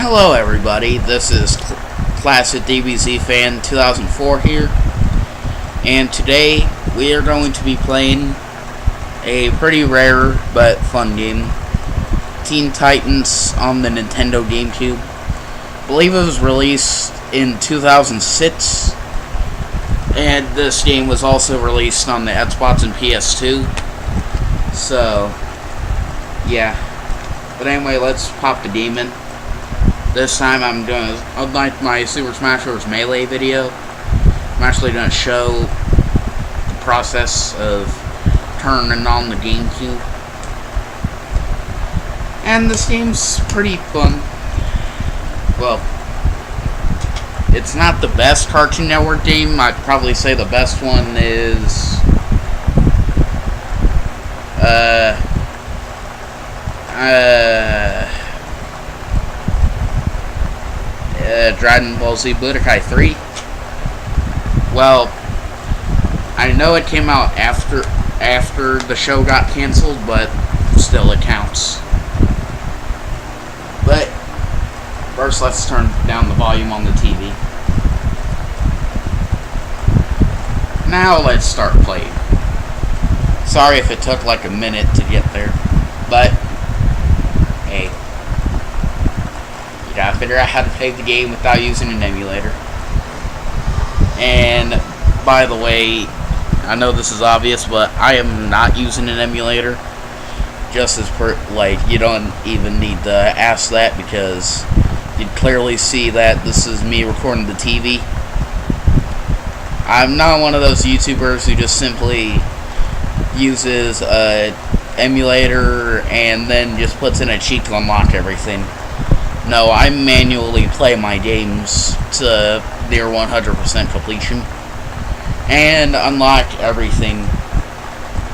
Hello everybody, this is Classic DBZ Fan 2004 here, and today we are going to be playing a pretty rare but fun game, Teen Titans on the Nintendo GameCube. I believe it was released in 2006, and this game was also released on the Xbox and PS2, so yeah. But anyway, let's pop the game in. This time I'm doing, unlike my Super Smash Bros. Melee video, I'm actually going to show the process of turning on the GameCube. And this game's pretty fun. Well, it's not the best Cartoon Network game. I'd probably say the best one is Dragon Ball Z Budokai 3. Well, I know it came out after the show got canceled, but still it counts. But first, let's turn down the volume on the TV. Now let's start playing. Sorry if it took like a minute to get there, but hey, you gotta figure out how to play the game without using an emulator. And by the way, I know this is obvious, but I am not using an emulator. Just as you don't even need to ask that, because you'd clearly see that this is me recording the TV. I'm not one of those YouTubers who just simply uses a emulator and then just puts in a cheat to unlock everything. No, I manually play my games to near 100% completion and unlock everything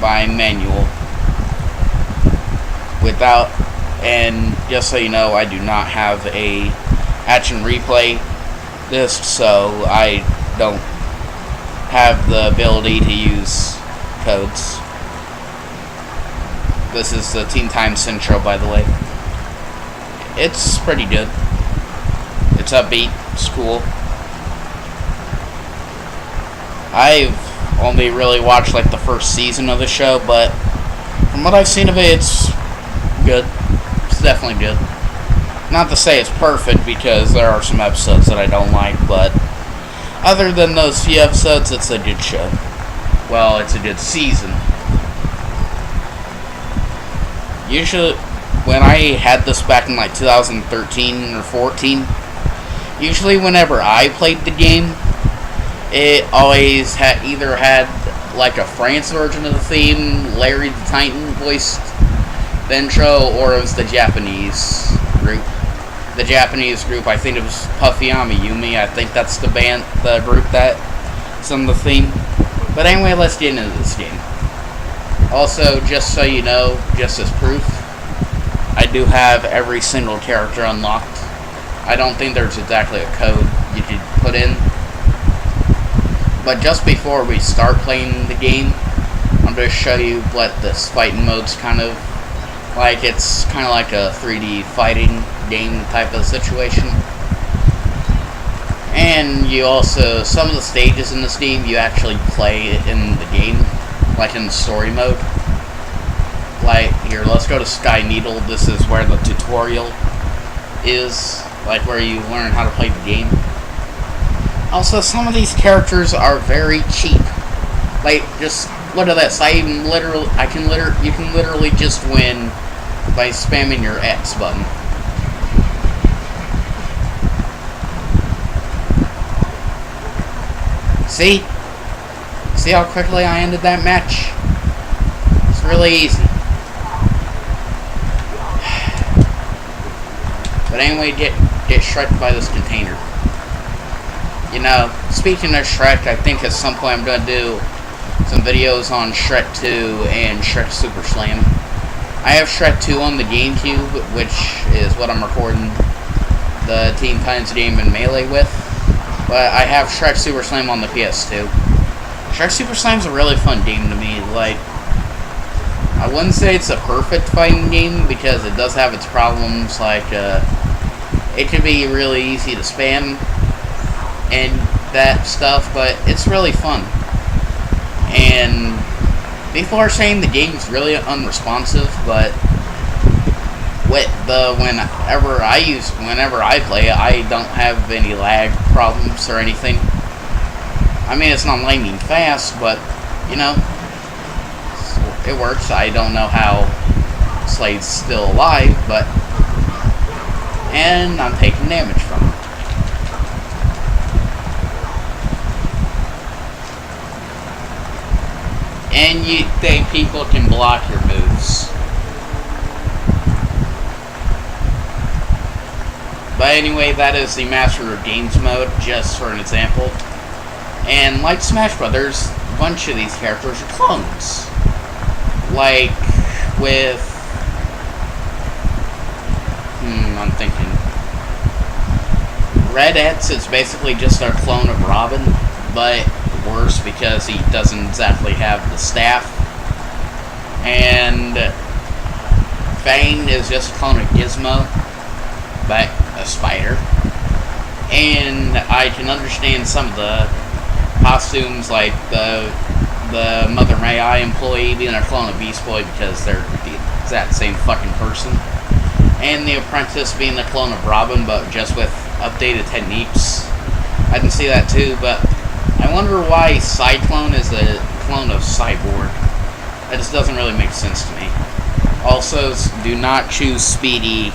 by manual. And just so you know, I do not have a action replay disc, so I don't have the ability to use codes. This is the Teen Titans intro, by the way. It's pretty good. It's upbeat. It's cool. I've only really watched like the first season of the show, but from what I've seen of it, it's good. It's definitely good. Not to say it's perfect, because there are some episodes that I don't like, but other than those few episodes, it's a good show. Well, it's a good season. Usually, when I had this back in like 2013 or 14, usually whenever I played the game, it always either had like a France version of the theme, Larry the Titan voiced the intro, or it was the Japanese group. The Japanese group, I think it was Puffy Amiyumi. I think that's the group that sung the theme. But anyway, let's get into this game. Also, just so you know, just as proof, I do have every single character unlocked. I don't think there's exactly a code you could put in. But just before we start playing the game, I'm going to show you what this fighting mode's kind of like. It's kind of like a 3D fighting game type of situation. And you also, some of the stages in this game, you actually play in the game, like in the story mode. Like, here, let's go to Sky Needle. This is where the tutorial is, like where you learn how to play the game. Also, some of these characters are very cheap. Like, just look at this. You can literally just win by spamming your X button. See? See how quickly I ended that match? It's really easy. But anyway, get Shrek by this container. You know, speaking of Shrek, I think at some point I'm going to do some videos on Shrek 2 and Shrek Super Slam. I have Shrek 2 on the GameCube, which is what I'm recording the Teen Titans game in Melee with. But I have Shrek Super Slam on the PS2. Shrek Super Slam's a really fun game to me. Like, I wouldn't say it's a perfect fighting game because it does have its problems, like it can be really easy to spam and that stuff, but it's really fun. And people are saying the game's really unresponsive, but whenever I play, I don't have any lag problems or anything. I mean, it's not lightning fast, but you know, it works. I don't know how Slade's still alive, and I'm taking damage from it. And you think people can block your moves. But anyway, that is the Master of Games mode, just for an example. And like Smash Brothers, a bunch of these characters are clones. Like with... I'm thinking... Red X is basically just a clone of Robin, but worse because he doesn't exactly have the staff. And Fang is just a clone of Gizmo, but a spider. And I can understand some of the costumes, like the Mother May I employee being a clone of Beast Boy because they're the exact same fucking person. And the Apprentice being the clone of Robin, but just with updated techniques. I can see that too, but I wonder why Cyclone is a clone of Cyborg. That just doesn't really make sense to me. Also, do not choose Speedy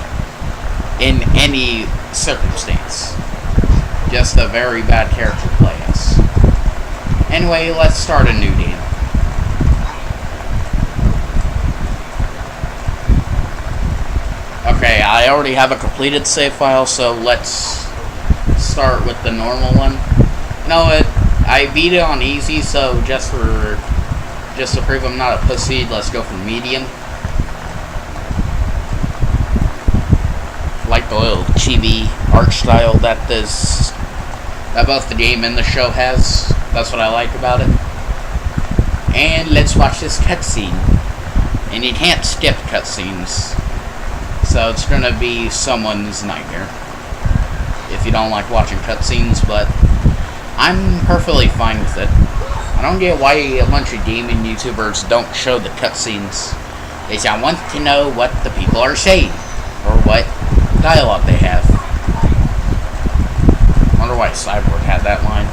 in any circumstance. Just a very bad character to play as. Anyway, let's start a new game. Okay, I already have a completed save file, so let's start with the normal one. You know what? I beat it on easy, so just to prove I'm not a pussy, let's go for medium. Like the little chibi art style that both the game and the show has. That's what I like about it. And let's watch this cutscene. And you can't skip cutscenes, so it's gonna be someone's nightmare if you don't like watching cutscenes, but I'm perfectly fine with it. I don't get why a bunch of gaming YouTubers don't show the cutscenes. They say, I want to know what the people are saying, or what dialogue they have. I wonder why Cyborg had that line.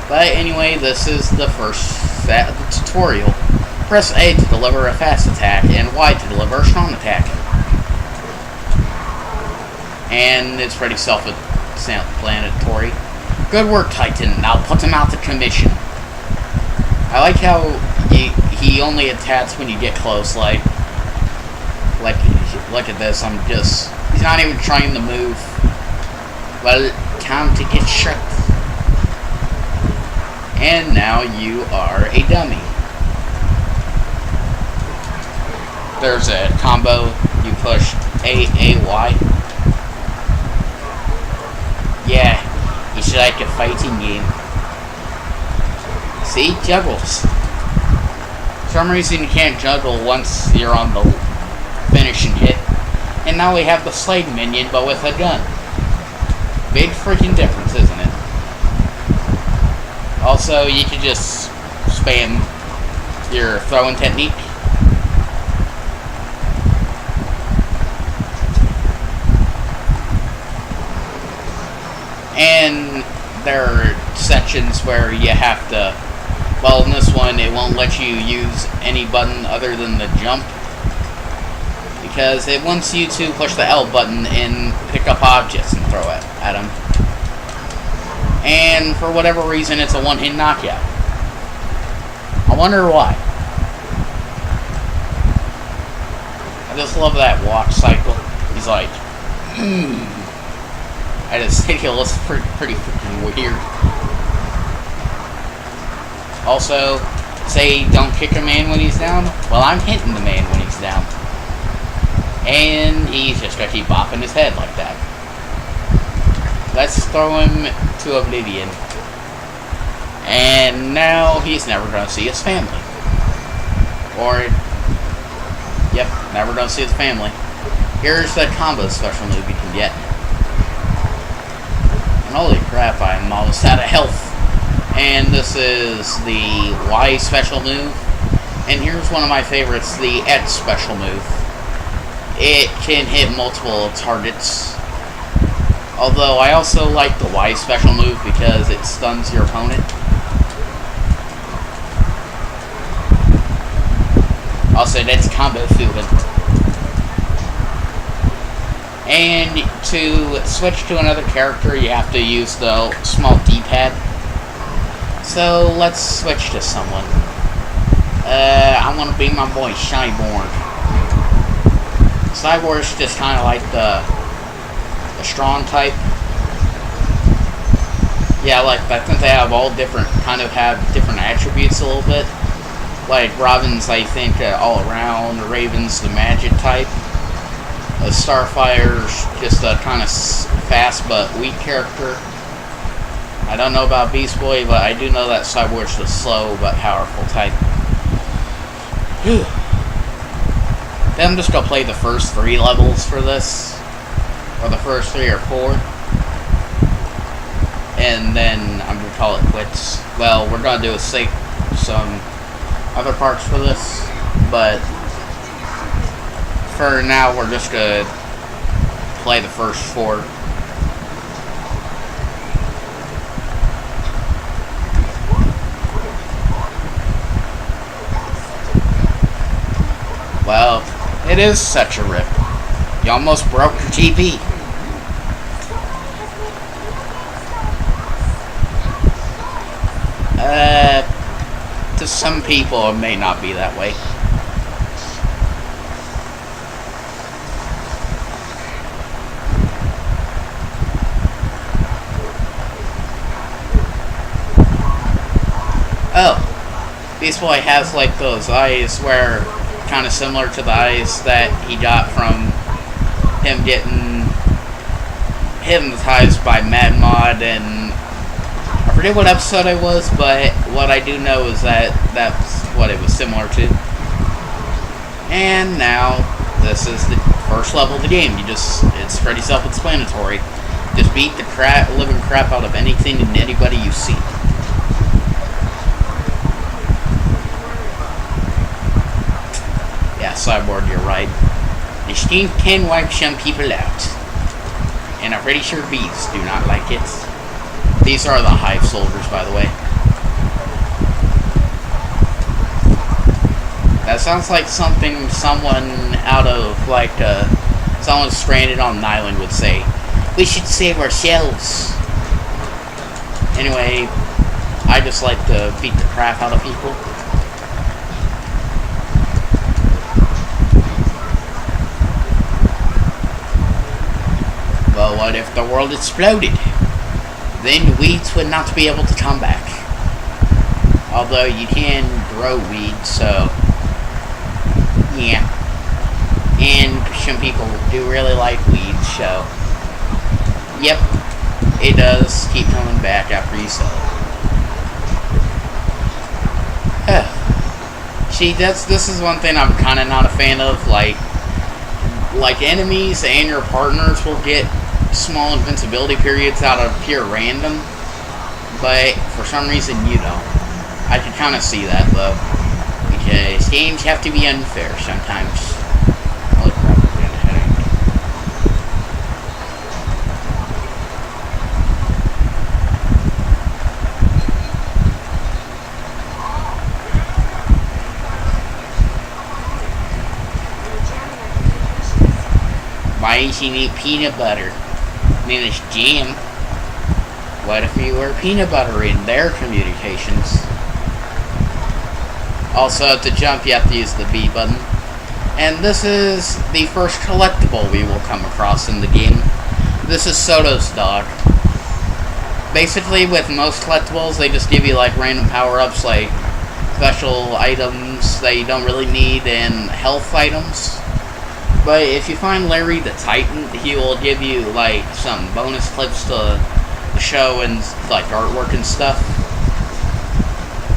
But anyway, this is the first tutorial. Press A to deliver a fast attack, and Y to deliver a strong attack. And it's pretty self-explanatory. Good work, Titan. Now put him out to commission. I like how he only attacks when you get close. Like, look at this. He's not even trying to move. Well, time to get shot. And now you are a dummy. There's a combo. You push A, Y. Yeah. It's like a fighting game. See? Juggles. For some reason you can't juggle once you're on the finishing hit. And now we have the Slade minion, but with a gun. Big freaking difference, isn't it? Also, you can just spam your throwing technique. And there are sections where you have to, well, in this one it won't let you use any button other than the jump, because it wants you to push the L button and pick up objects and throw it at them. And for whatever reason it's a one-hit knockout. I wonder why. I just love that walk cycle. He's like, I just think it looks pretty freaking weird. Also, say don't kick a man when he's down. Well, I'm hitting the man when he's down. And he's just gonna keep bopping his head like that. Let's throw him to oblivion. And now he's never gonna see his family. Or, yep, never gonna see his family. Here's the combo special move you can get. And holy crap, I'm almost out of health. And this is the Y special move. And here's one of my favorites, the X special move. It can hit multiple targets. Although I also like the Y special move because it stuns your opponent. Also, that's combo Fugen. And to switch to another character, you have to use the small D-pad. So, let's switch to someone. I want to be my boy, Cyborg. Cyborg's just kind of like the strong type. Yeah, like, I think they have all different, kind of have different attributes a little bit. Like, Robin's, I think, all around. Raven's the magic type. Starfire's just a kind of fast but weak character. I don't know about Beast Boy, but I do know that Cyborg's the slow but powerful type. Whew. Then I'm just gonna play the first 3 levels for this. Or the first 3 or 4. And then I'm gonna call it quits. Well, we're gonna do some other parts for this, but for now we're just gonna play the first 4. Well, it is such a rip. You almost broke your GP. To some people, it may not be that way. Oh, Beast Boy has like those eyes where, kind of similar to the eyes that he got from him getting hypnotized by Mad Mod, and I forget what episode it was, but what I do know is that that's what it was similar to. And now, this is the first level of the game. It's pretty self-explanatory. Just beat the living crap out of anything and anybody you see. Yeah, Cyborg, you're right. The steam can wipe some people out. And I'm pretty sure bees do not like it. These are the Hive soldiers, by the way. That sounds like something someone out of, like, someone stranded on an island would say. We should save ourselves. Anyway, I just like to beat the crap out of people. Well, what if the world exploded? Then weeds would not be able to come back. Although you can grow weeds, so yeah. And some people do really like weeds, so yep, it does keep coming back after you sell it. See, this is one thing I'm kind of not a fan of. Like enemies and your partners will get small invincibility periods out of pure random, but for some reason you don't. I can kind of see that though, because games have to be unfair sometimes. Holy crap, I'm getting a headache. Why does he need peanut butter? I mean, it's jam. What if you were peanut butter in their communications? Also, to jump, you have to use the B button. And this is the first collectible we will come across in the game. This is Soto's dog. Basically, with most collectibles, they just give you, like, random power-ups, like special items that you don't really need, and health items. But if you find Larry the Titan, he will give you, like, some bonus clips to show and, like, artwork and stuff.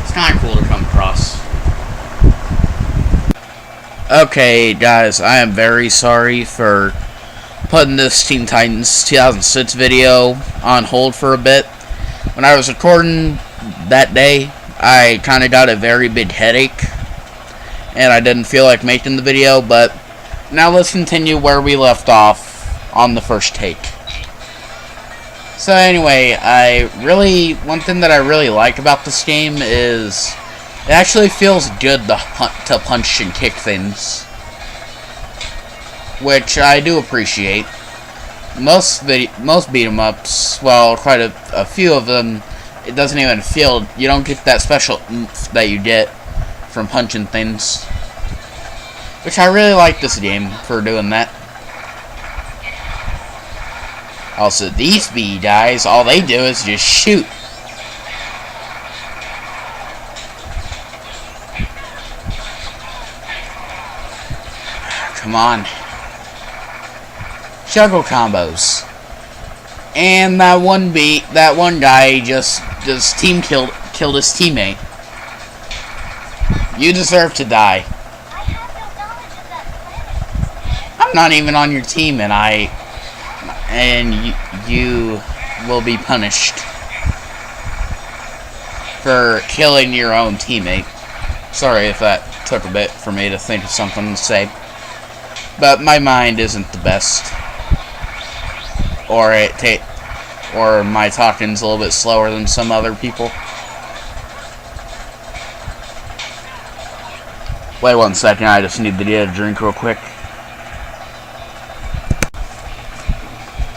It's kind of cool to come across. Okay, guys, I am very sorry for putting this Teen Titans 2006 video on hold for a bit. When I was recording that day, I kind of got a very big headache, and I didn't feel like making the video, but now let's continue where we left off on the first take. So anyway, one thing that I really like about this game is it actually feels good to punch and kick things, which I do appreciate. Most beat 'em ups, well, quite a few of them, it doesn't even feel. You don't get that special oomph that you get from punching things, which I really like this game for doing that. Also, these B guys, all they do is just shoot. Come on. Juggle combos. And that one guy just team killed his teammate. You deserve to die. I'm not even on your team, and you will be punished for killing your own teammate. Sorry if that took a bit for me to think of something to say, but my mind isn't the best, or my talking's a little bit slower than some other people. Wait 1 second, I just need to get a drink real quick.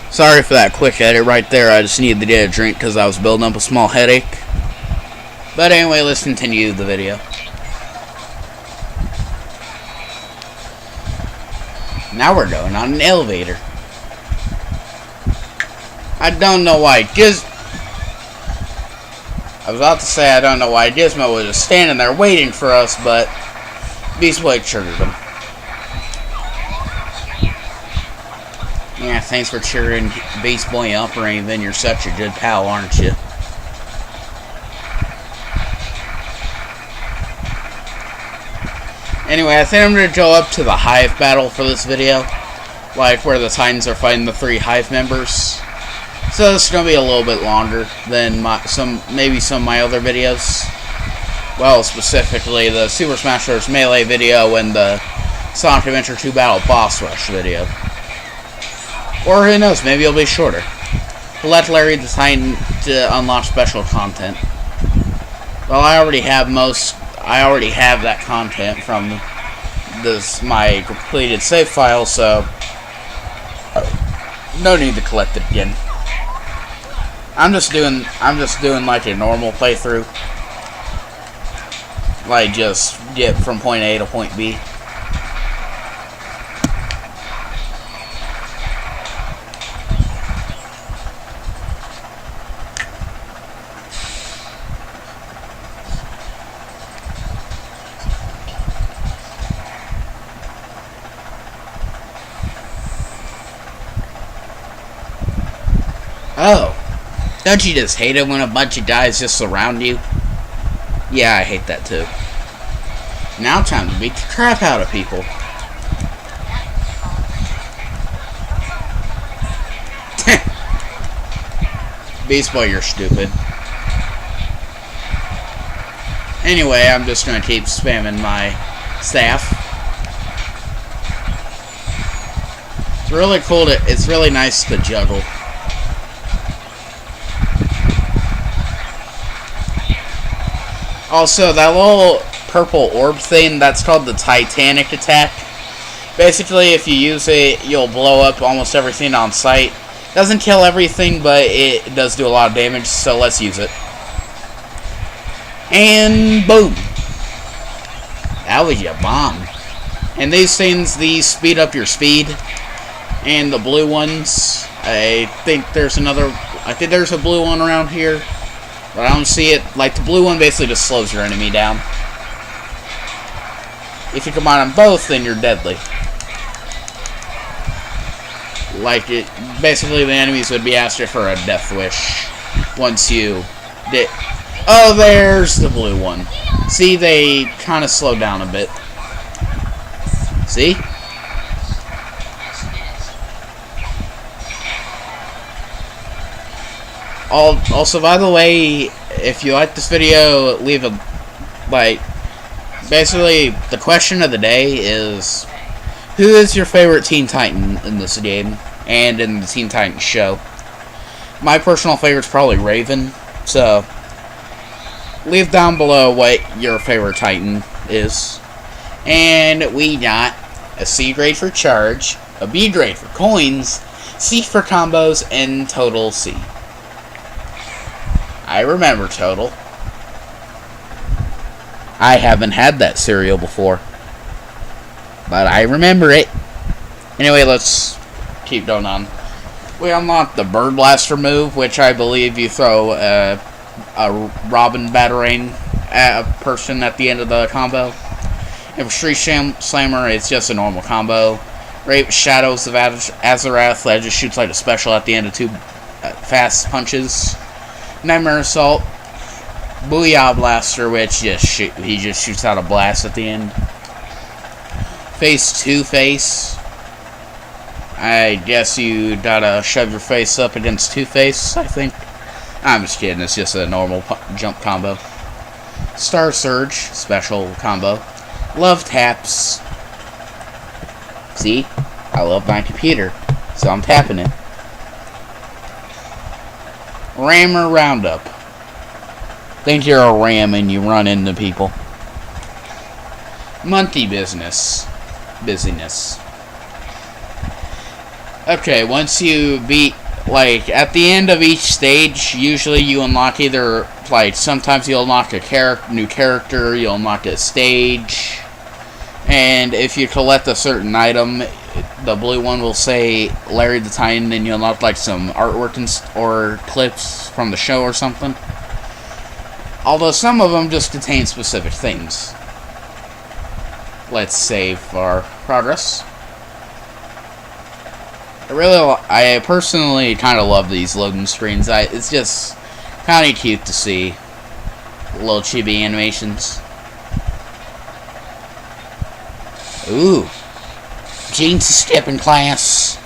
Sorry for that quick edit right there. I just needed to get a drink because I was building up a small headache. But anyway, let's continue the video. Now we're going on an elevator. I don't know why I was about to say I don't know why Gizmo was just standing there waiting for us, but Beast Boy triggered him. Yeah, thanks for cheering Beast Boy up, Raven. You're such a good pal, aren't you? Anyway, I think I'm going to go up to the Hive battle for this video. Like, where the Titans are fighting the 3 Hive members. So this is going to be a little bit longer than maybe some of my other videos. Well, specifically the Super Smash Bros. Melee video and the Sonic Adventure 2 Battle Boss Rush video. Or who knows, maybe it'll be shorter. Let Larry the Titan to unlock special content. Well, I already have that content from my completed save file, so no need to collect it again. I'm just doing like a normal playthrough. Like, just get from point A to point B. Oh, don't you just hate it when a bunch of guys just surround you? Yeah, I hate that too. Now time to beat the crap out of people. Beast Boy, you're stupid. Anyway, I'm just gonna keep spamming my staff. It's really cool it's really nice to juggle. Also, that little purple orb thing, that's called the Titanic attack. Basically, if you use it, you'll blow up almost everything on sight. Doesn't kill everything, but it does do a lot of damage, so let's use it. And boom! That was your bomb. And these speed up your speed. And the blue ones, I think there's a blue one around here. But I don't see it. Like, the blue one basically just slows your enemy down. If you combine them both, then you're deadly. Like, basically the enemies would be after for a death wish. Once you did. Oh, there's the blue one. See, they kind of slow down a bit. See? Also, by the way, if you like this video, leave a like. Basically, the question of the day is, who is your favorite Teen Titan in this game and in the Teen Titans show? My personal favorite is probably Raven, so leave down below what your favorite Titan is. And we got a C grade for charge, a B grade for coins, C for combos, and total C. I remember total. I haven't had that cereal before, but I remember it. Anyway, let's keep going on. We unlocked the Bird Blaster move, which I believe you throw a Robin Batarang at a person at the end of the combo. And for Street Slammer, it's just a normal combo. Rape Shadows of Azarath, that just shoots like a special at the end of two fast punches. Nightmare Assault, Booyah Blaster, which he just shoots out a blast at the end. Face Two-Face. I guess you gotta shove your face up against Two-Face, I think. I'm just kidding, it's just a normal jump combo. Star Surge, special combo. Love Taps. See? I love my computer, so I'm tapping it. Rammer Roundup. Think you're a ram and you run into people. Monkey Busyness. Okay, once you beat, like, at the end of each stage, usually you unlock either, like, sometimes you'll unlock a new character, you'll unlock a stage, and if you collect a certain item, the blue one will say Larry the Titan, and you'll unlock, like, some artwork or clips from the show or something. Although some of them just contain specific things. Let's save our progress. I personally kind of love these loading screens. It's just kind of cute to see little chibi animations. Ooh, Jane's a step in class.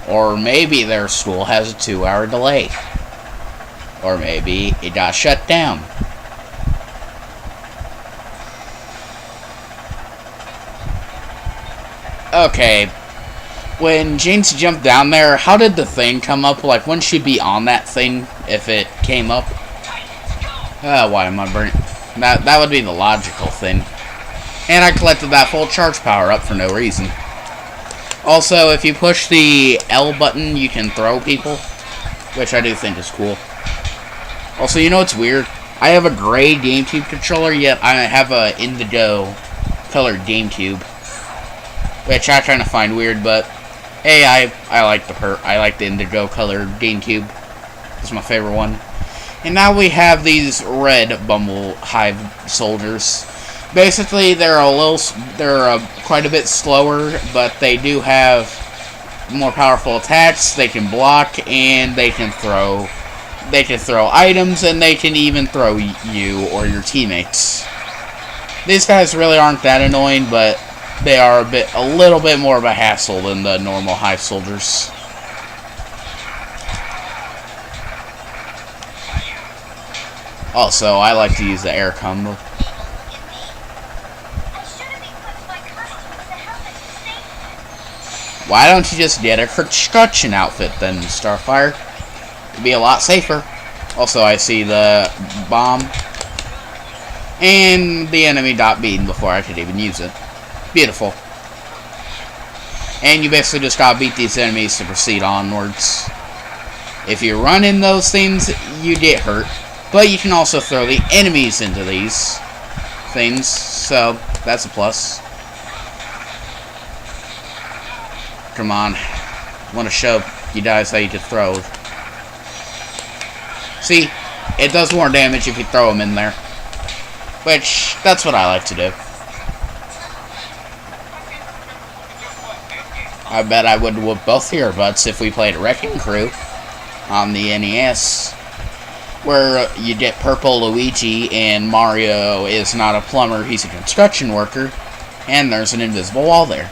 Or maybe their school has a 2-hour delay. Or maybe it got shut down. Okay, when James jumped down there, how did the thing come up? Like, wouldn't she be on that thing if it came up? Why am I burning? That would be the logical thing. And I collected that full charge power up for no reason. Also, if you push the L button, you can throw people, which I do think is cool. Also, you know what's weird? I have a gray GameCube controller, yet I have a indigo colored GameCube. Which I kind of find weird, but hey, I like the indigo colored GameCube. It's my favorite one. And now we have these red Bumble Hive soldiers. Basically, they're quite a bit slower, but they do have more powerful attacks. They can block and they can throw. They can throw items, and they can even throw you or your teammates. These guys really aren't that annoying, but they are a little bit more of a hassle than the normal Hive soldiers. Also, I like to use the air combo. Why don't you just get a construction outfit then, Starfire? It'd be a lot safer. Also, I see the bomb. And the enemy got beaten before I could even use it. Beautiful. And you basically just gotta beat these enemies to proceed onwards. If you run in those things, you get hurt. But you can also throw the enemies into these things, so that's a plus. Come on. I want to show you guys how you can throw. See? It does more damage if you throw them in there. Which, that's what I like to do. I bet I would whoop both of your butts if we played Wrecking Crew on the NES. where you get Purple Luigi, and Mario is not a plumber, he's a construction worker, and there's an invisible wall there.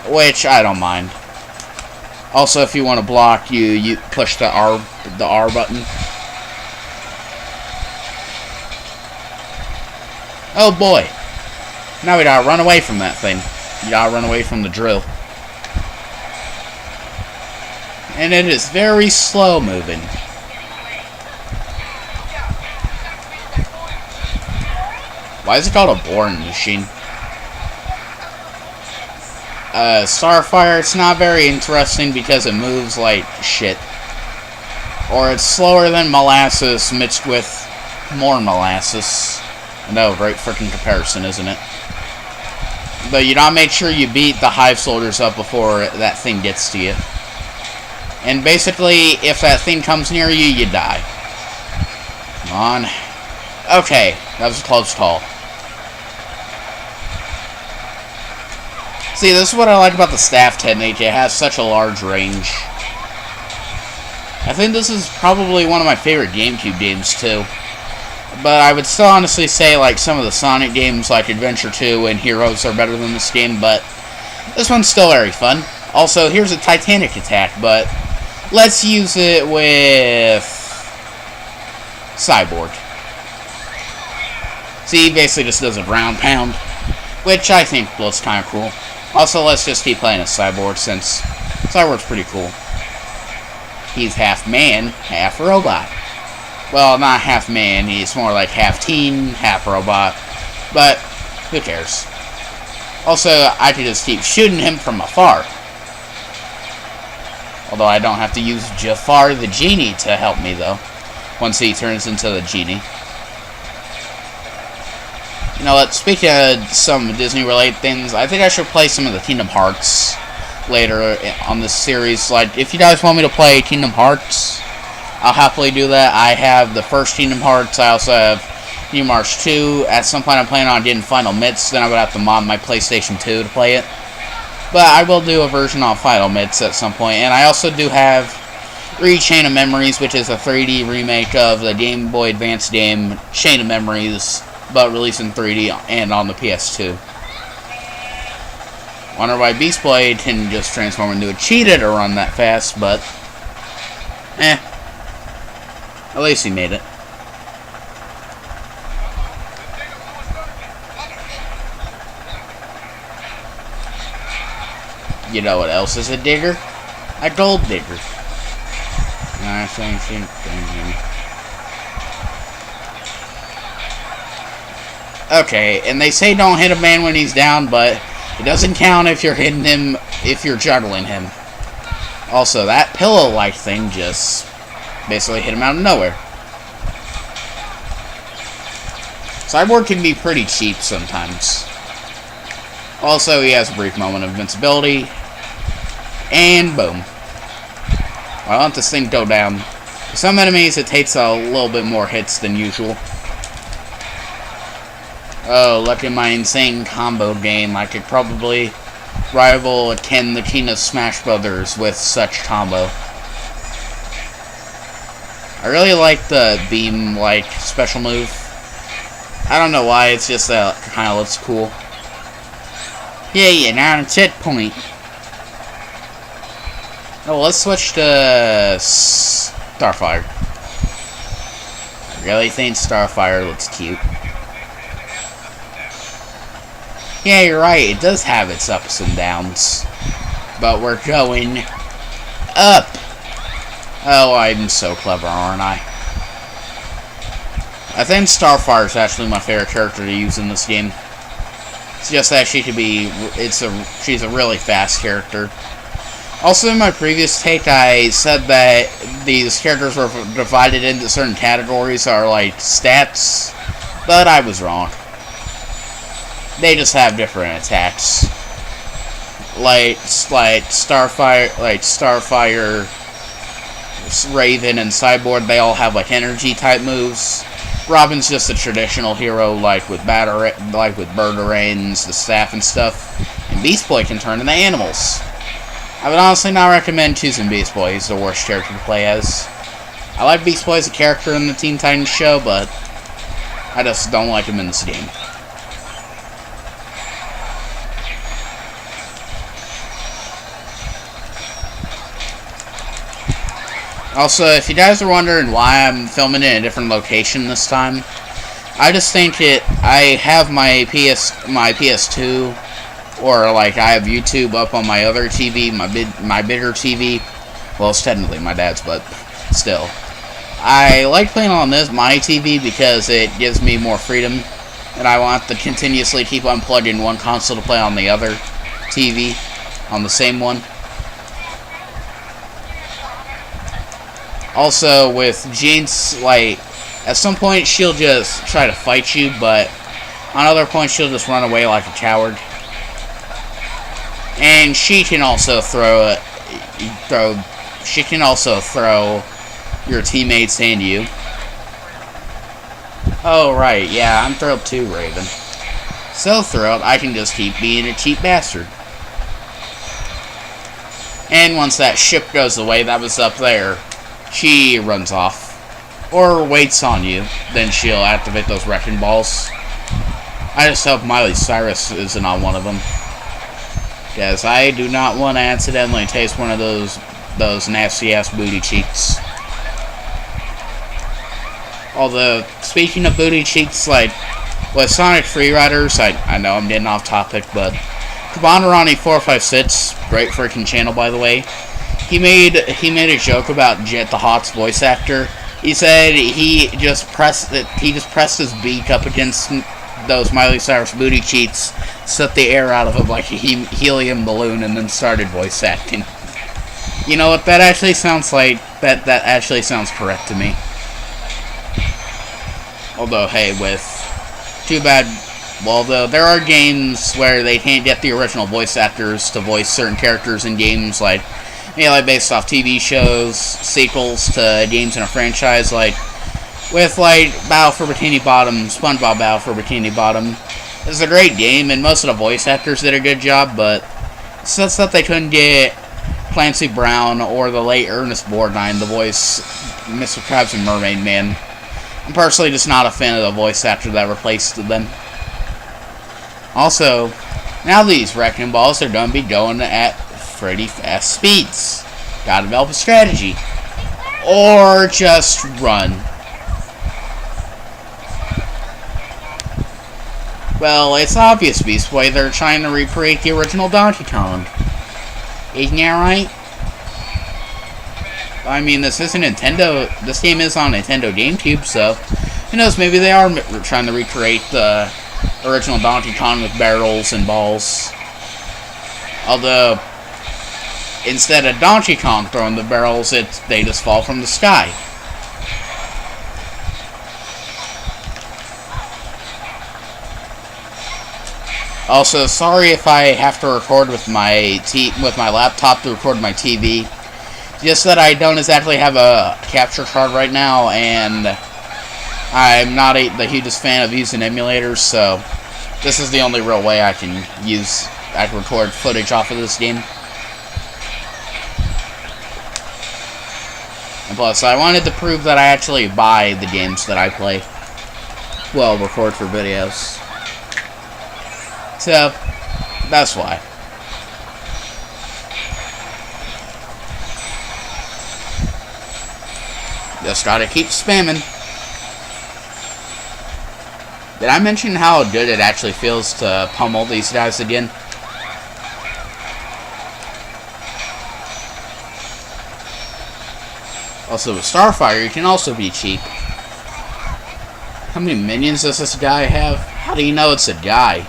Which I don't mind. Also, if you want to block, you push the R button. Oh boy. Now we gotta run away from that thing. You gotta run away from the drill. And it is very slow moving. Why is it called a boring machine? Starfire, it's not very interesting because it moves like shit. Or it's slower than molasses mixed with more molasses. No, great freaking comparison, isn't it? But you gotta make sure you beat the hive soldiers up before that thing gets to you. And basically, if that thing comes near you, you die. Come on. Okay, that was a close call. See, this is what I like about the staff technique. It has such a large range. I think this is probably one of my favorite GameCube games, too. But I would still honestly say, like, some of the Sonic games, like Adventure 2 and Heroes, are better than this game, but this one's still very fun. Also, here's a Titanic attack, but let's use it with Cyborg. See, he basically just does a ground pound, which I think looks kind of cool. Also, let's just keep playing as Cyborg, since Cyborg's pretty cool. He's half man, half robot. Well, not half man, he's more like half teen, half robot. But, who cares? Also, I could just keep shooting him from afar. Although I don't have to use Jafar the Genie to help me, though. Once he turns into the Genie. You know what, speaking of some Disney-related things, I think I should play some of the Kingdom Hearts later on this series. Like, if you guys want me to play Kingdom Hearts, I'll happily do that. I have the first Kingdom Hearts, I also have Kingdom Hearts 2. At some point I'm planning on getting Final Mix, then I would have to mod my PlayStation 2 to play it. But I will do a version on Final Mix at some point. And I also do have Chain of Memories, which is a 3D remake of the Game Boy Advance game Chain of Memories, but released in 3D and on the PS2. Wonder why Beast Boy can just transform into a cheetah to run that fast, but at least he made it. You know what else is a digger? A gold digger. Okay, and they say don't hit a man when he's down, but it doesn't count if you're hitting him, if you're juggling him. Also, that pillow-like thing just basically hit him out of nowhere. Cyborg can be pretty cheap sometimes. Also, he has a brief moment of invincibility. And boom. I want this thing to go down. For some enemies, it takes a little bit more hits than usual. Oh, look at my insane combo game. I could probably rival Ken the King of Smash Brothers with such combo. I really like the beam-like special move. I don't know why, it's just that it kind of looks cool. Yeah, you're not on a checkpoint. Oh, let's switch to Starfire. I really think Starfire looks cute. Yeah, you're right, it does have its ups and downs. But we're going up. Oh, I'm so clever, aren't I? I think Starfire is actually my favorite character to use in this game. It's just that she could be, she's a really fast character. Also, in my previous take, I said that these characters were divided into certain categories, or like stats, but I was wrong. They just have different attacks. Like Starfire, Raven, and Cyborg, they all have like energy type moves. Robin's just a traditional hero, like with Batarangs, the staff and stuff. And Beast Boy can turn into animals. I would honestly not recommend choosing Beast Boy. He's the worst character to play as. I like Beast Boy as a character in the Teen Titans show, but I just don't like him in this game. Also, if you guys are wondering why I'm filming in a different location this time, I just think I have my PS2, or like I have YouTube up on my other TV, my bigger TV. Well, it's technically my dad's, but still. I like playing on my TV because it gives me more freedom, and I want to continuously keep unplugging one console to play on the other TV, on the same one. Also, with Jinx, like, at some point she'll just try to fight you, but on other points she'll just run away like a coward. And she can also throw your teammates and you. Oh, right, yeah, I'm thrilled too, Raven. So thrilled, I can just keep being a cheap bastard. And once that ship goes away that was up there, she runs off. Or waits on you, then she'll activate those wrecking balls. I just hope Miley Cyrus isn't on one of them. Yes, I do not want to accidentally taste one of those nasty-ass booty cheeks. Although, speaking of booty cheeks, like, with Sonic Freeriders, I know I'm getting off topic, but Kabanarani456, great freaking channel, by the way, he made a joke about Jet the Hawk's voice actor. He said he just pressed his beak up against those Miley Cyrus booty cheeks, sucked the air out of him like a helium balloon, and then started voice acting. You know what? That actually sounds like that actually sounds correct to me. Although, hey, too bad. Well, though there are games where they can't get the original voice actors to voice certain characters in games, like based off TV shows, sequels to games in a franchise, like with Battle for Bikini Bottom, SpongeBob Battle for Bikini Bottom. It's a great game, and most of the voice actors did a good job, but since that they couldn't get Clancy Brown or the late Ernest Borgnine to voice Mr. Krabs and Mermaid Man, I'm personally just not a fan of the voice actor that replaced them. Also, now these wrecking balls are going to be going at pretty fast speeds. Gotta develop a strategy. Or just run. Well, it's obvious, Beast Boy, they're trying to recreate the original Donkey Kong. Isn't that right? I mean, this isn't Nintendo. This game is on Nintendo GameCube, so who knows? Maybe they are trying to recreate the original Donkey Kong with barrels and balls. Although, instead of Donkey Kong throwing the barrels, they just fall from the sky. Also, sorry if I have to record with my laptop to record my TV. Just that I don't exactly have a capture card right now, and I'm not the hugest fan of using emulators, so this is the only real way I can record footage off of this game. And plus, I wanted to prove that I actually buy the games that I play. Well, record for videos. So, that's why. Just gotta keep spamming. Did I mention how good it actually feels to pummel these guys again? Also, with Starfire, you can also be cheap. How many minions does this guy have? How do you know it's a guy?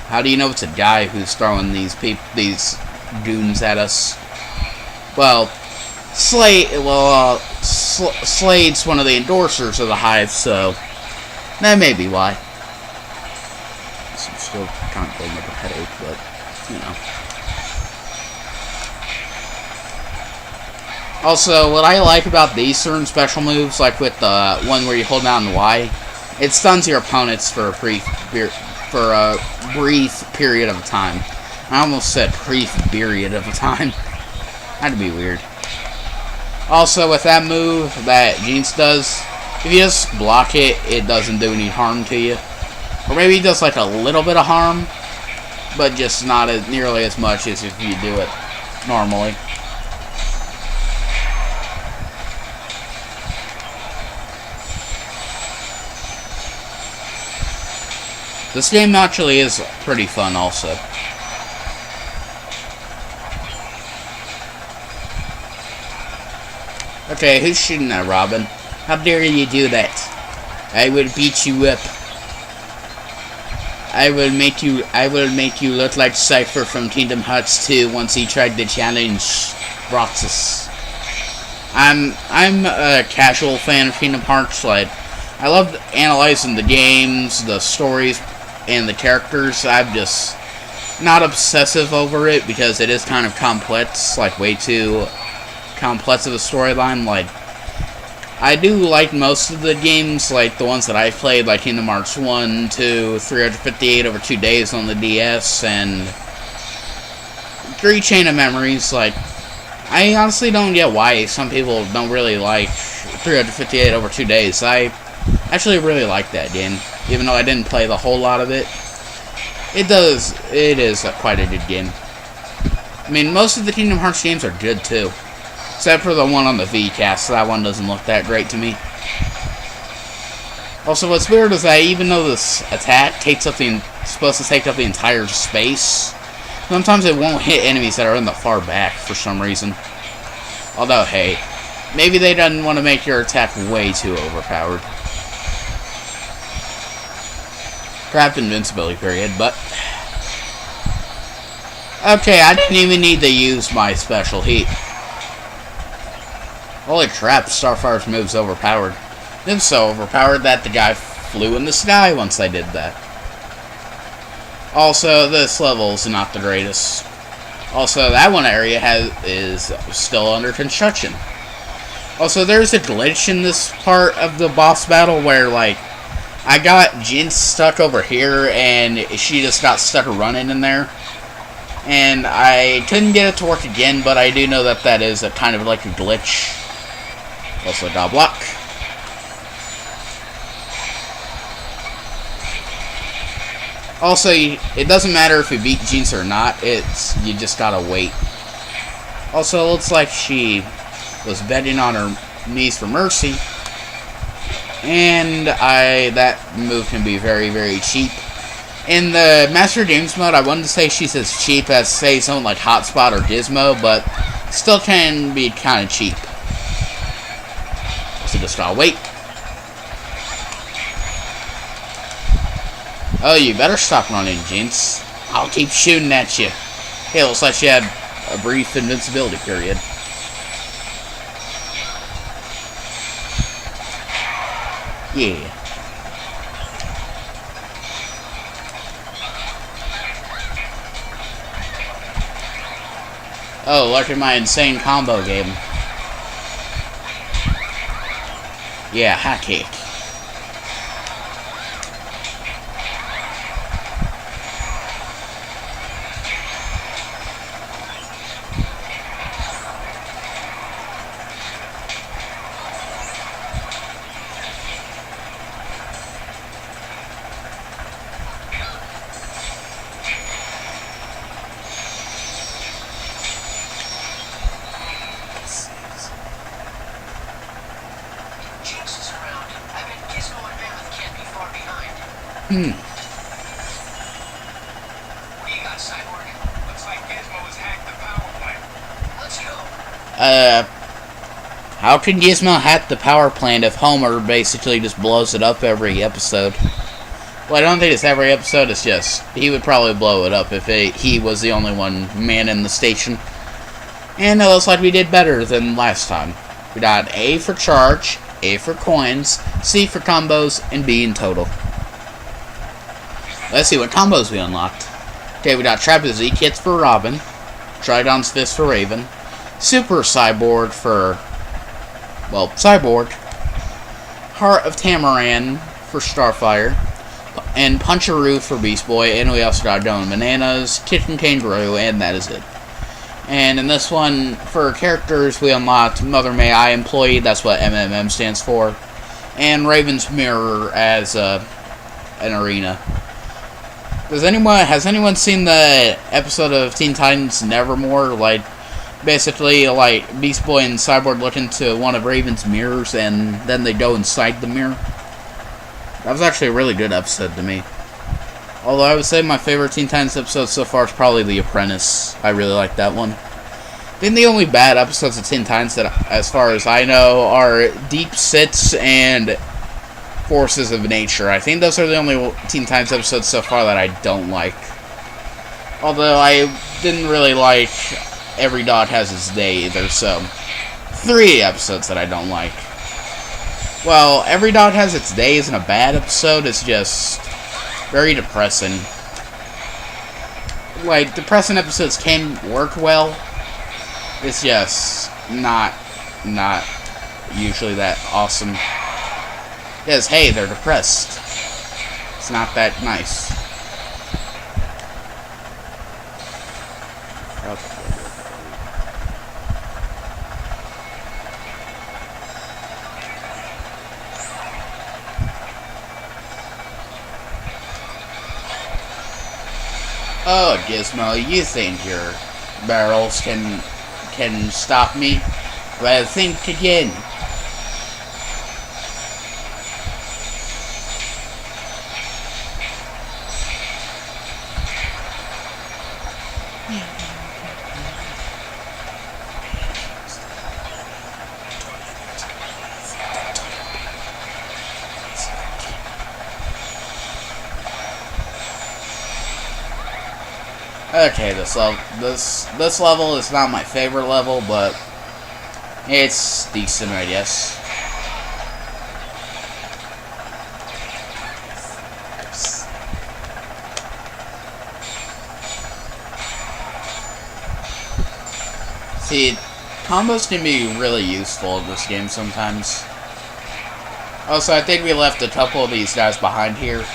How do you know it's a guy who's throwing these goons at us? Well, Slade's one of the endorsers of the Hive, so that may be why. I'm still kind of feeling like a headache, but, you know. Also, what I like about these certain special moves, like with the one where you hold down Y, it stuns your opponents for a brief period of time. I almost said brief period of time. That'd be weird. Also, with that move that Jinx does, if you just block it, it doesn't do any harm to you. Or maybe it does like a little bit of harm, but just not as nearly as much as if you do it normally. This game actually is pretty fun also. Okay, who's shooting at Robin? How dare you do that? I will beat you up. I will make you look like Cypher from Kingdom Hearts 2 once he tried to challenge Roxas. I'm a casual fan of Kingdom Hearts. Like, I love analyzing the games, the stories, and the characters. I'm just not obsessive over it because it is kind of complex, like way too complex of a storyline. Like, I do like most of the games, like the ones that I played, like Kingdom Hearts 1, 2, 358 over 2 days on the DS, and Great Chain of Memories. Like, I honestly don't get why some people don't really like 358 over 2 days. I actually really like that game, even though I didn't play the whole lot of it. It is quite a good game. I mean, most of the Kingdom Hearts games are good too. Except for the one on the Vcast, that one doesn't look that great to me. Also, what's weird is that even though this attack supposed to take up the entire space, sometimes it won't hit enemies that are in the far back for some reason. Although, hey, maybe they didn't want to make your attack way too overpowered. Crap invincibility period, but... Okay, I didn't even need to use my special heat. Holy crap, Starfire's move's overpowered. It's so overpowered that the guy flew in the sky once I did that. Also, this level's not the greatest. Also, that one area is still under construction. Also, there's a glitch in this part of the boss battle where, like, I got Jinx stuck over here and she just got stuck running in there. And I couldn't get it to work again, but I do know that that is a kind of like a glitch. Also, got block. Also, it doesn't matter if you beat Jinx or not. You just gotta wait. Also, it looks like she was begging on her knees for mercy, and that move can be very, very cheap. In the Master Games mode, I wanted to say she's as cheap as, say, someone like Hotspot or Gizmo, but still can be kind of cheap. So just gotta wait. Oh, you better stop running, Jinx. I'll keep shooting at you. Hey, it looks like she had a brief invincibility period. Yeah. Oh, look at my insane combo game. Yeah, hot cake. What do you got, Cyborg? Looks like Gizmo has hacked the power plant. Let's go. How can Gizmo hack the power plant if Homer basically just blows it up every episode? Well, I don't think it's every episode, it's just, he would probably blow it up if he was the only one man in the station. And it looks like we did better than last time. We got A for charge, A for coins, C for combos, and B in total. Let's see what combos we unlocked. Okay, we got Trapeze Kits for Robin, Tridon's Fist for Raven, Super Cyborg for, well, Cyborg, Heart of Tamaran for Starfire, and Puncheroo for Beast Boy, and we also got Going Bananas, Kitten Kangaroo, and that is it. And in this one, for characters, we unlocked Mother May I Employee, that's what MMM stands for, and Raven's Mirror as an arena. Has anyone seen the episode of Teen Titans Nevermore? Like, basically, like, Beast Boy and Cyborg look into one of Raven's mirrors, and then they go inside the mirror. That was actually a really good episode to me. Although I would say my favorite Teen Titans episode so far is probably The Apprentice. I really like that one. I think the only bad episodes of Teen Titans that, as far as I know, are Deep Sits and Forces of Nature. I think those are the only Teen Titans episodes so far that I don't like. Although I didn't really like Every Dog Has Its Day either, so 3 episodes that I don't like. Well, Every Dog Has Its Day isn't a bad episode, it's just very depressing. Like, depressing episodes can work well. It's just not usually that awesome. Because, hey, they're depressed. It's not that nice. Oh, Gizmo, you think your barrels can stop me? Well, think again. Okay, this level is not my favorite level, but it's decent, I guess. See, combos can be really useful in this game sometimes. Also, I think we left a couple of these guys behind here.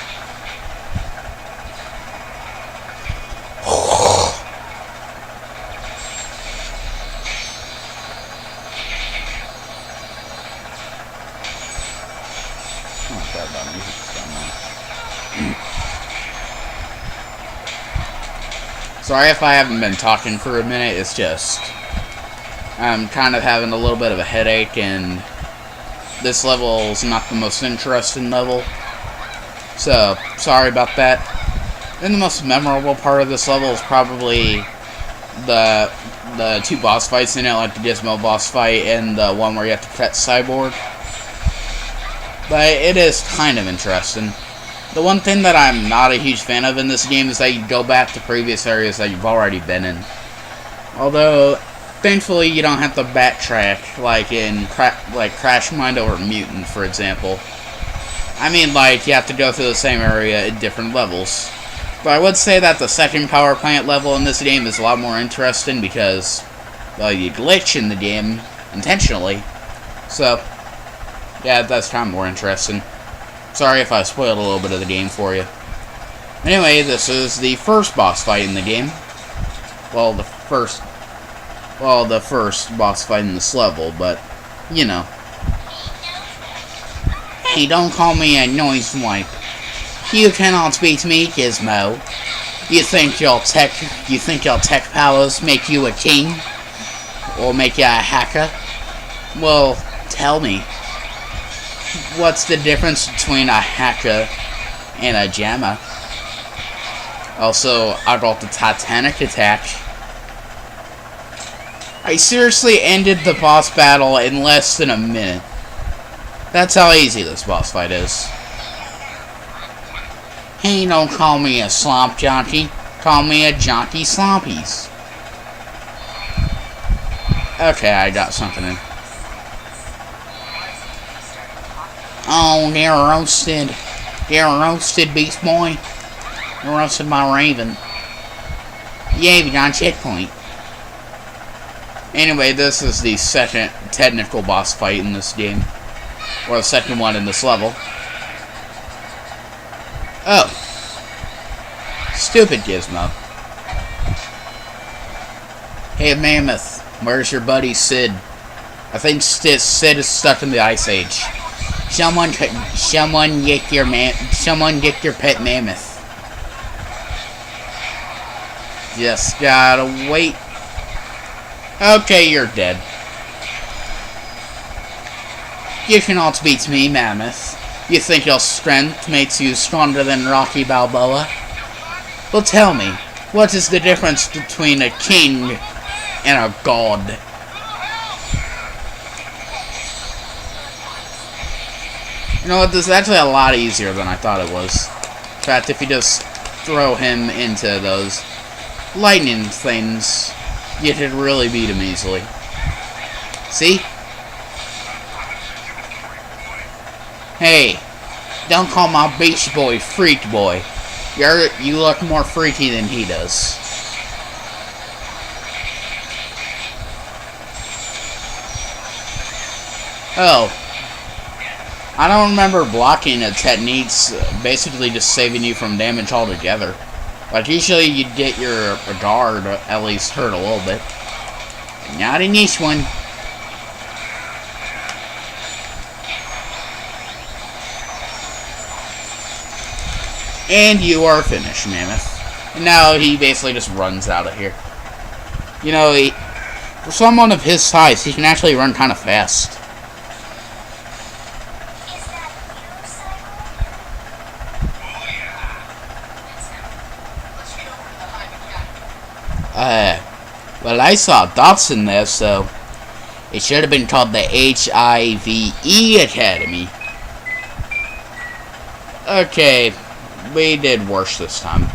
Sorry if I haven't been talking for a minute, it's just I'm kind of having a little bit of a headache, and this level is not the most interesting level, so sorry about that. And the most memorable part of this level is probably the 2 boss fights in it, like the Gizmo boss fight and the one where you have to catch Cyborg. But it is kind of interesting. The one thing that I'm not a huge fan of in this game is that you go back to previous areas that you've already been in. Although, thankfully, you don't have to backtrack, like in Crash Mind or Mutant, for example. I mean, like, you have to go through the same area at different levels. But I would say that the second power plant level in this game is a lot more interesting because, well, you glitch in the game intentionally. So, yeah, that's kind of more interesting. Sorry if I spoiled a little bit of the game for you. Anyway, this is the first boss fight in the game. Well, the first boss fight in this level, but, you know. Hey, don't call me a noise wipe. You cannot beat me, Gizmo. You think your tech powers make you a king? Or make you a hacker? Well, tell me. What's the difference between a hacker and a jammer? Also, I got the Titanic attack. I seriously ended the boss battle in less than a minute. That's how easy this boss fight is. Hey, don't call me a slomp jockey. Call me a jockey slompies. Okay, I got something in. Oh, they're roasted. They're roasted, Beast Boy. They're roasted my Raven. Yay, we got a checkpoint. Anyway, this is the second technical boss fight in this game. Or the second one in this level. Oh. Stupid Gizmo. Hey, Mammoth, where's your buddy Sid? I think Sid is stuck in the Ice Age. Someone get your pet mammoth. Just gotta wait. Okay, you're dead. You cannot beat me, Mammoth. You think your strength makes you stronger than Rocky Balboa? Well, tell me, what is the difference between a king and a god? You know what, this is actually a lot easier than I thought it was. In fact, if you just throw him into those lightning things, you could really beat him easily. See? Hey, don't call my Beach Boy Freak Boy. You look more freaky than he does. Oh. I don't remember blocking a technique's basically just saving you from damage altogether. Like, usually you'd get your guard at least hurt a little bit. Not in this one. And you are finished, Mammoth. And now he basically just runs out of here. You know, for someone of his size, he can actually run kind of fast. Well, I saw dots in there, so it should have been called the HIVE Academy. Okay, we did worse this time.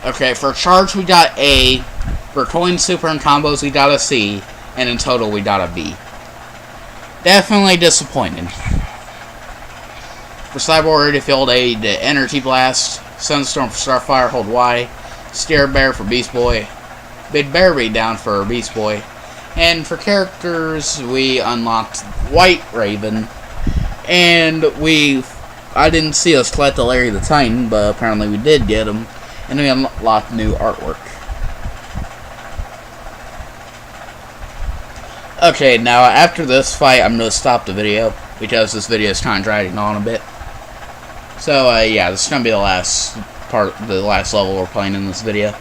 Okay, for charge we got A, for coin, super, and combos we got a C, and in total we got a B. Definitely disappointed. For Cyborg, if you hold A, the Energy Blast, Sunstorm for Starfire, hold Y, Stare Bear for Beast Boy, Big Bear Beat Down for Beast Boy, and for characters we unlocked White Raven, and I didn't see us collect the Larry the Titan, but apparently we did get him, and we unlocked new artwork. Okay, now after this fight I'm going to stop the video, because this video is kind of dragging on a bit. So yeah, this is going to be the last part, the last level we're playing in this video.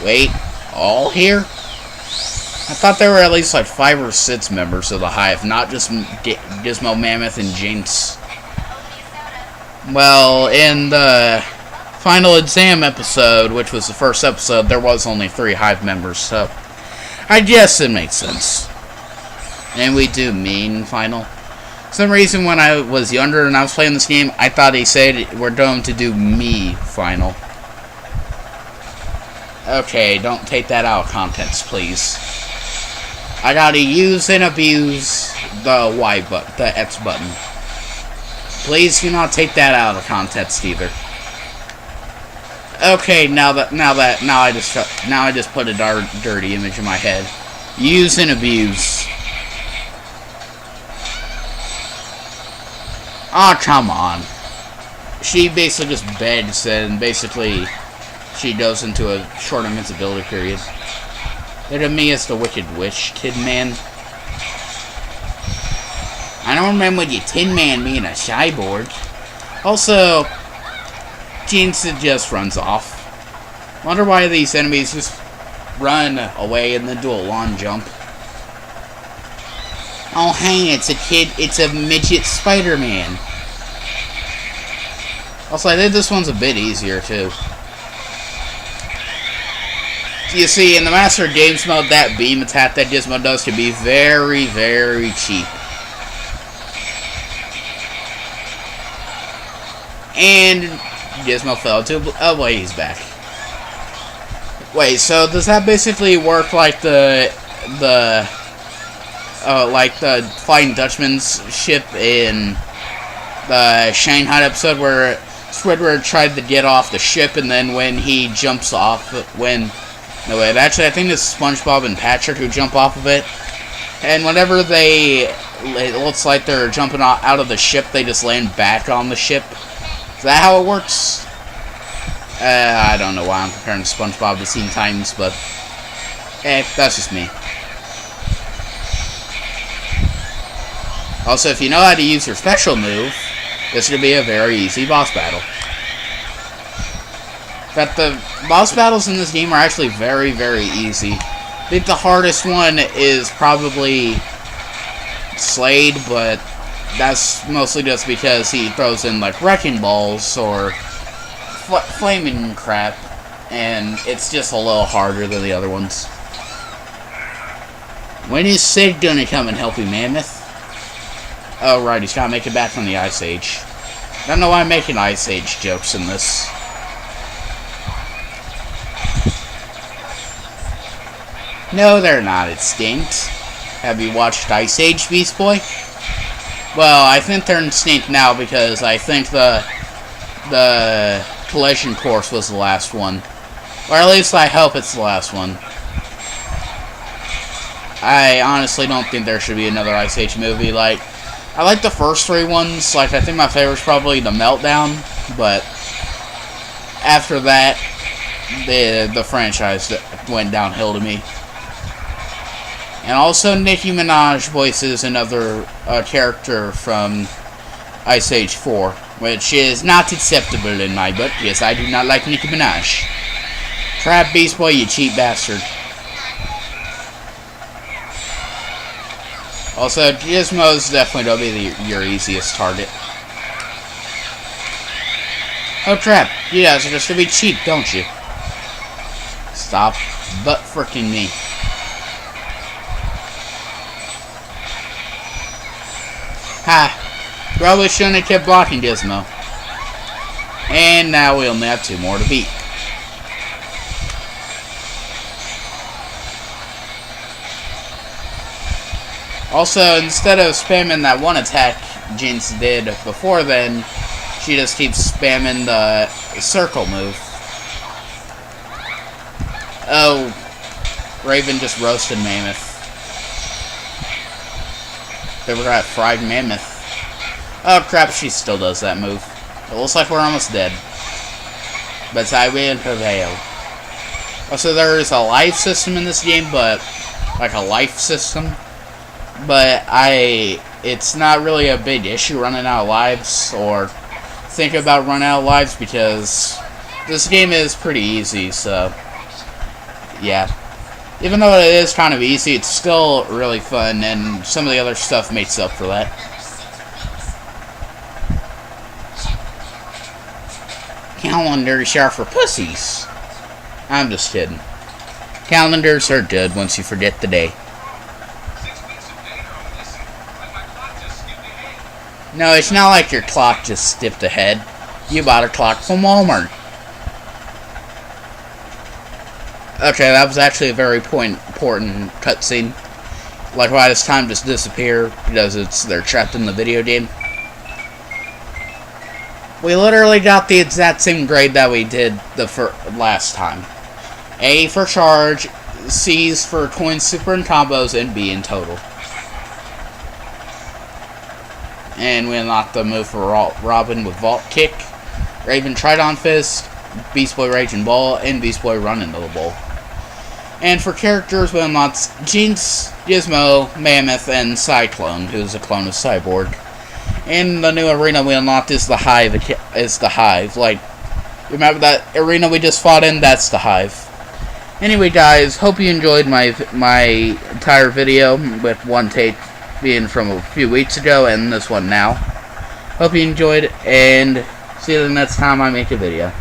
Wait, all here? I thought there were at least like 5 or 6 members of the Hive, not just Gizmo, Mammoth, and Jinx. Well, in the final exam episode, which was the first episode, there was only 3 Hive members, so I guess it makes sense. And we do mean final. For some reason, when I was younger and I was playing this game, I thought he said we're going to do me final. Okay, don't take that out of context, please. I gotta use and abuse the Y button, the X button. Please do not take that out of context either. Okay, now I just put a dirty image in my head. Use and abuse. Oh, come on. She basically just begs and basically she goes into a short invincibility period. Look at me as the Wicked Witch, Kid Man. I don't remember you Tin Man being a cyborg. Also, Jinx just runs off. Wonder why these enemies just run away and then do a long jump. Oh hey, it's a midget Spider-Man. Also, I think this one's a bit easier too. You see, in the Master of Games mode, that beam attack that Gizmo does can be very, very cheap. And Gizmo fell to... Oh, wait, he's back. Wait, so does that basically work like the Flying Dutchman's ship in the Shanghai episode where Squidward tried to get off the ship and then when he jumps off, no wait, actually I think it's SpongeBob and Patrick who jump off of it. And whenever they it looks like they're jumping out of the ship. They just land back on the ship. Is that how it works? I don't know why I'm comparing SpongeBob to Teen Titans, but that's just me. Also, if you know how to use your special move, this is going to be a very easy boss battle. But the boss battles in this game are actually very, very easy. I think the hardest one is probably Slade, but that's mostly just because he throws in like wrecking balls or flaming crap, and it's just a little harder than the other ones. When is Sid gonna come and help you, Mammoth? Oh right, he's gotta make it back from the Ice Age. I don't know why I'm making Ice Age jokes in this. No, they're not extinct. Have you watched Ice Age, Beast Boy? Well, I think they're extinct now because I think the Collision Course was the last one. Or at least I hope it's the last one. I honestly don't think there should be another Ice Age movie. Like, I like the first 3 ones. Like, I think my favorite's probably The Meltdown. But after that, the franchise went downhill to me. And also, Nicki Minaj voices another character from Ice Age 4, which is not acceptable in my book. Yes, I do not like Nicki Minaj. Crap, Beast Boy, you cheap bastard. Also, Gizmo's definitely going to be your easiest target. Oh crap, you guys are just going to be cheap, don't you? Stop butt-fricking me. Ha! Probably shouldn't have kept blocking Gizmo. And now we only have 2 more to beat. Also, instead of spamming that one attack Jinx did before then, she just keeps spamming the circle move. Oh, Raven just roasted Mammoth. They got fried Mammoth. Oh crap, she still does that move. It looks like we're almost dead. But I will prevail. Also, there is a life system in this game, but like a life system. But it's not really a big issue running out of lives or think about running out of lives because this game is pretty easy, so yeah. Even though it is kind of easy, it's still really fun, and some of the other stuff makes up for that. Calendars are for pussies. I'm just kidding. Calendars are good once you forget the day. 6 weeks of data on this, like my clock just skipped ahead. No, it's not like your clock just skipped ahead. You bought a clock from Walmart. Okay, that was actually a very important cutscene. Like, why does time just disappear? Because they're trapped in the video game. We literally got the exact same grade that we did the last time. A for charge, C's for coins, super, and combos, and B in total. And we unlocked the move for Robin with Vault Kick, Raven Tridon Fist, Beast Boy Raging Ball, and Beast Boy Run into the Ball. And for characters, we unlocked Jinx, Gizmo, Mammoth, and Cyclone, who's a clone of Cyborg. In the new arena we unlocked is the Hive. Like, remember that arena we just fought in? That's the Hive. Anyway, guys, hope you enjoyed my entire video, with one take being from a few weeks ago and this one now. Hope you enjoyed, and see you the next time I make a video.